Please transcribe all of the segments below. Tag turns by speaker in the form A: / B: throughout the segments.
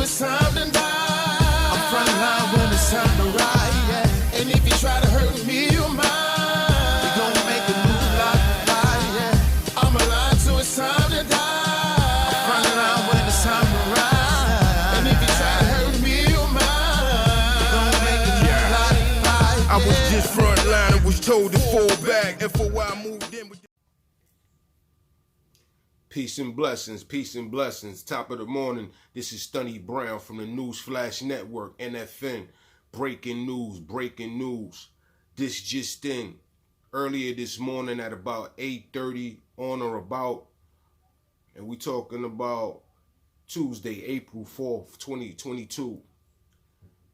A: it's time to die. I'm front line when it's time to ride, yeah. And if you try to hurt me or mine, we gon' make a new life, yeah. I'm alive till it's time to die. I'm front line when it's time to ride. And if you try to hurt me or mine, we gon' make a new life, yeah.
B: I was just front line and was told to fall back. And for a while I moved in with Peace and blessings. Top of the morning, this is Thunnybrown from the Newsflash Network, NFN. Breaking news. This just in. Earlier this morning at about 8:30 on or about, and we talking about Tuesday, April 4th, 2022.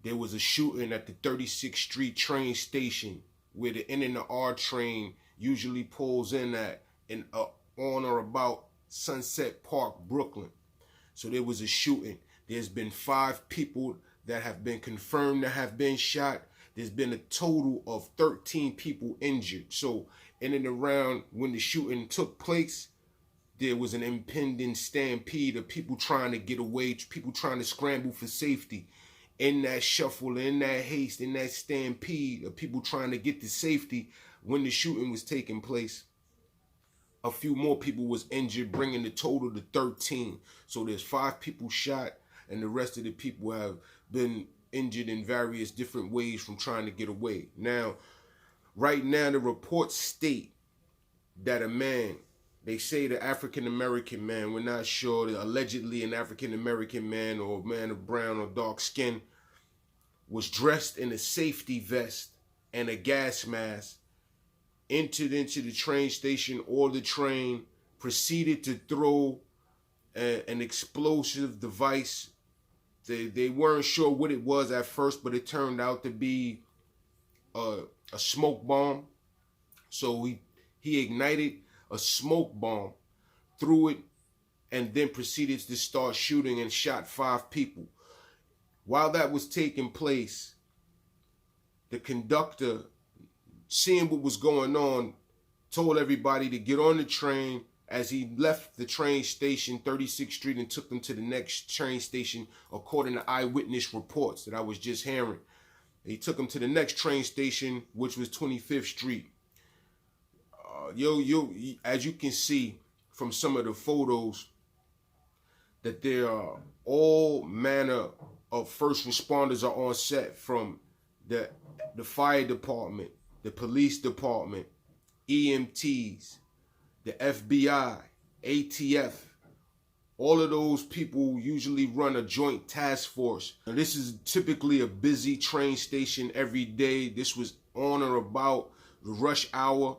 B: There was a shooting at the 36th Street train station where the N and the R train usually pulls in at on or about Sunset Park, Brooklyn. So there was a shooting. There's been 5 people that have been confirmed to have been shot. There's been a total of 13 people injured. So in and around when the shooting took place, there was an impending stampede of people trying to get away, people trying to scramble for safety. In that shuffle, in that haste, in that stampede of people trying to get to safety when the shooting was taking place, a few more people was injured, bringing the total to 13. So there's 5 people shot, and the rest of the people have been injured in various different ways from trying to get away. Now, right now, the reports state that a man, they say the African-American man, we're not sure, allegedly an African-American man or man of brown or dark skin, was dressed in a safety vest and a gas mask, entered into the train station or the train, proceeded to throw an explosive device. They weren't sure what it was at first, but it turned out to be a smoke bomb. So he ignited a smoke bomb, threw it, and then proceeded to start shooting and shot 5 people. While that was taking place, the conductor, seeing what was going on, told everybody to get on the train as he left the train station, 36th Street, and took them to the next train station, according to eyewitness reports that I was just hearing. He took them to the next train station, which was 25th Street. As you can see from some of the photos, that there are all manner of first responders are on set, from the fire department, the police department, EMTs, the FBI, ATF. All of those people usually run a joint task force. Now, this is typically a busy train station every day. This was on or about the rush hour,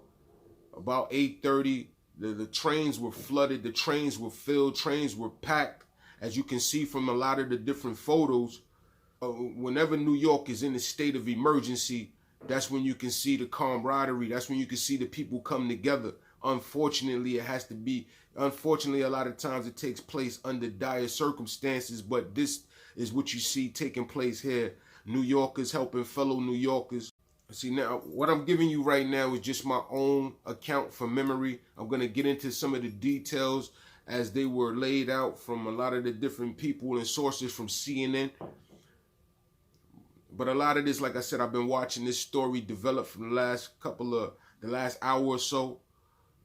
B: about 8:30. The trains were flooded, the trains were filled, trains were packed. As you can see from a lot of the different photos, whenever New York is in a state of emergency, that's when you can see the camaraderie. That's when you can see the people come together. Unfortunately, a lot of times it takes place under dire circumstances, but this is what you see taking place here. New Yorkers helping fellow New Yorkers. See, now, what I'm giving you right now is just my own account from memory. I'm going to get into some of the details as they were laid out from a lot of the different people and sources from CNN. But a lot of this, like I said, I've been watching this story develop from the last hour or so.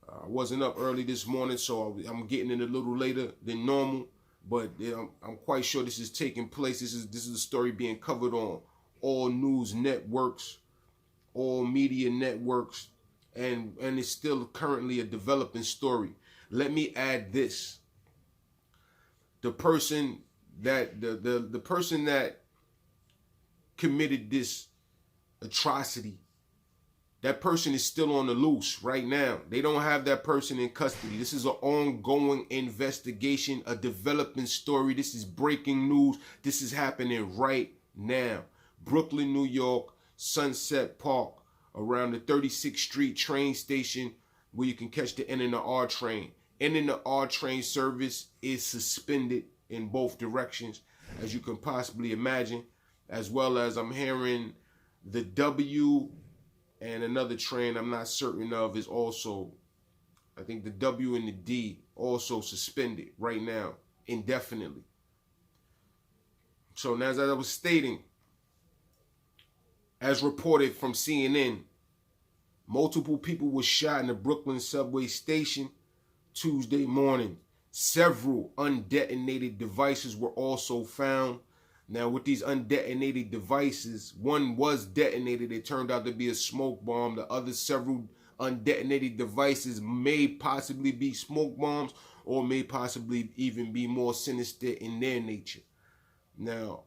B: I wasn't up early this morning, so I'm getting in a little later than normal. But I'm quite sure this is taking place. This is a story being covered on all news networks, all media networks, and it's still currently a developing story. Let me add this: the person that the person that committed this atrocity, that person is still on the loose right now. They don't have that person in custody. This is an ongoing investigation, a developing story. This is breaking news. This is happening right now. Brooklyn, New York, Sunset Park, around the 36th Street train station where you can catch the N and the R train. N and the R train service is suspended in both directions, as you can possibly imagine, as well as I'm hearing the W and another train I'm not certain of is also, I think the W and the D also suspended right now indefinitely. So now, as I was stating, as reported from CNN, multiple people were shot in the Brooklyn subway station Tuesday morning. Several undetonated devices were also found. Now, with these undetonated devices, one was detonated. It turned out to be a smoke bomb. The other several undetonated devices may possibly be smoke bombs or may possibly even be more sinister in their nature. Now,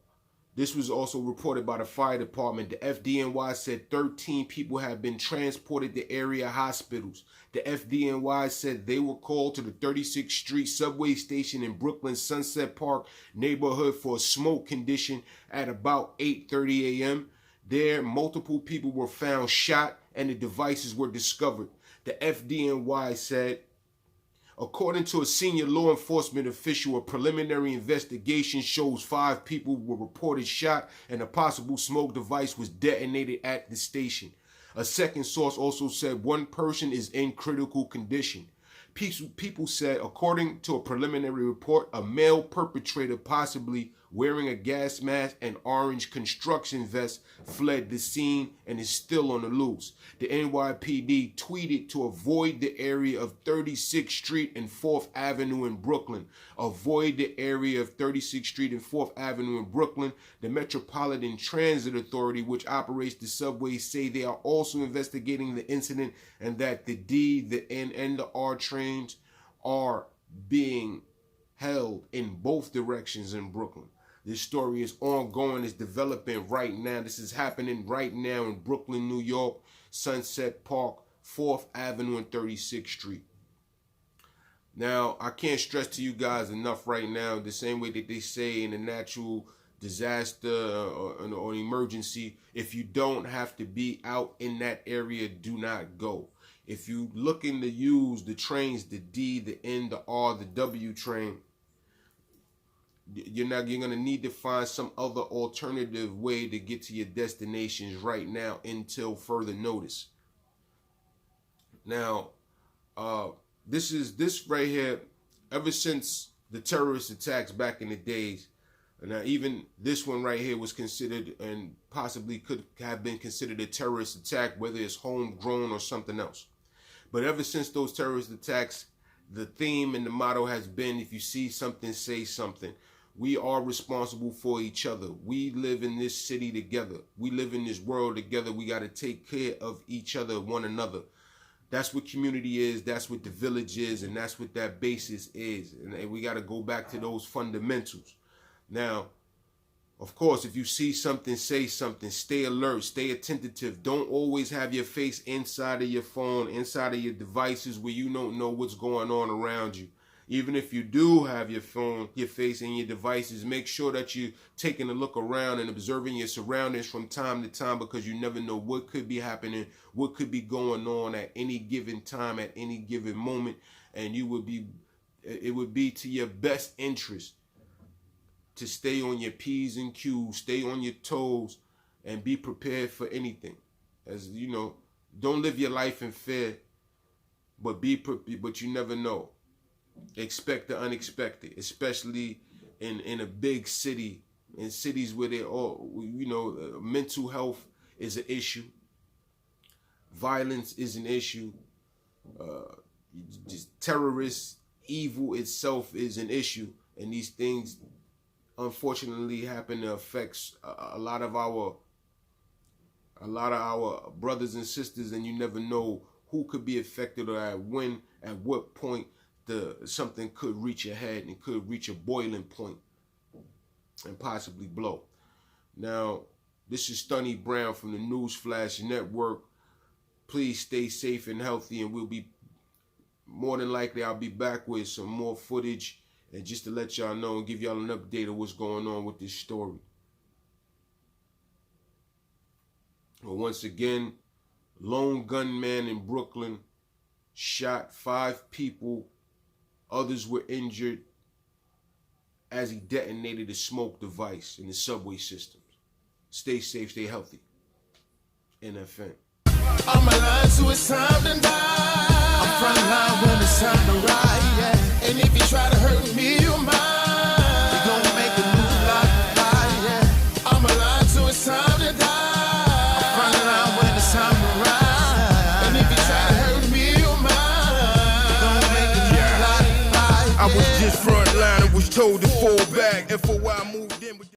B: this was also reported by the fire department. The FDNY said 13 people have been transported to area hospitals. The FDNY said they were called to the 36th Street subway station in Brooklyn's Sunset Park neighborhood for a smoke condition at about 8:30 a.m. There, multiple people were found shot and the devices were discovered. The FDNY said, according to a senior law enforcement official, a preliminary investigation shows 5 people were reported shot and a possible smoke device was detonated at the station. A second source also said 1 person is in critical condition. People said, according to a preliminary report, a male perpetrator, possibly wearing a gas mask and orange construction vest, fled the scene and is still on the loose. The NYPD tweeted to avoid the area of 36th Street and 4th Avenue in Brooklyn. Avoid the area of 36th Street and 4th Avenue in Brooklyn. The Metropolitan Transit Authority, which operates the subways, say they are also investigating the incident and that the D, the N, and the R trains are being held in both directions in Brooklyn. This story is ongoing, it's developing right now. This is happening right now in Brooklyn, New York, Sunset Park, 4th Avenue and 36th Street. Now, I can't stress to you guys enough right now, the same way that they say in a natural disaster or an emergency, if you don't have to be out in that area, do not go. If you looking to use the trains, the D, the N, the R, the W train, you're gonna need to find some other alternative way to get to your destinations right now until further notice. Now, this right here, ever since the terrorist attacks back in the days, now even this one right here was considered and possibly could have been considered a terrorist attack, whether it's homegrown or something else. But ever since those terrorist attacks, the theme and the motto has been, if you see something, say something. We are responsible for each other. We live in this city together. We live in this world together. We got to take care of each other, one another. That's what community is. That's what the village is. And that's what that basis is. And we got to go back to those fundamentals. Now, of course, if you see something, say something. Stay alert. Stay attentive. Don't always have your face inside of your phone, inside of your devices where you don't know what's going on around you. Even if you do have your phone, your face in your devices, make sure that you're taking a look around and observing your surroundings from time to time, because you never know what could be happening, what could be going on at any given time, at any given moment. And it would be to your best interest to stay on your P's and Q's, stay on your toes, and be prepared for anything. As you know, don't live your life in fear, but you never know. Expect the unexpected, especially in a big city, in cities where they all, mental health is an issue, violence is an issue, just terrorists, evil itself is an issue, and these things unfortunately happen to affect a lot of our brothers and sisters, and you never know who could be affected or at what point something could reach a head and could reach a boiling point and possibly blow. Now, this is thunnybrown from the Newsflash Network. Please stay safe and healthy, and we'll be more than likely, I'll be back with some more footage and just to let y'all know and give y'all an update of what's going on with this story. Well, once again, lone gunman in Brooklyn shot 5 people. Others were injured as he detonated a smoke device in the subway systems. Stay safe, stay healthy. NFN.
A: I'm alive, so it's time to die. I'm front line when it's time to ride, yeah. And if you try to hurt me or mine, we gon' make a new life, yeah. I was just front line and was told to fall back. FOI moved in with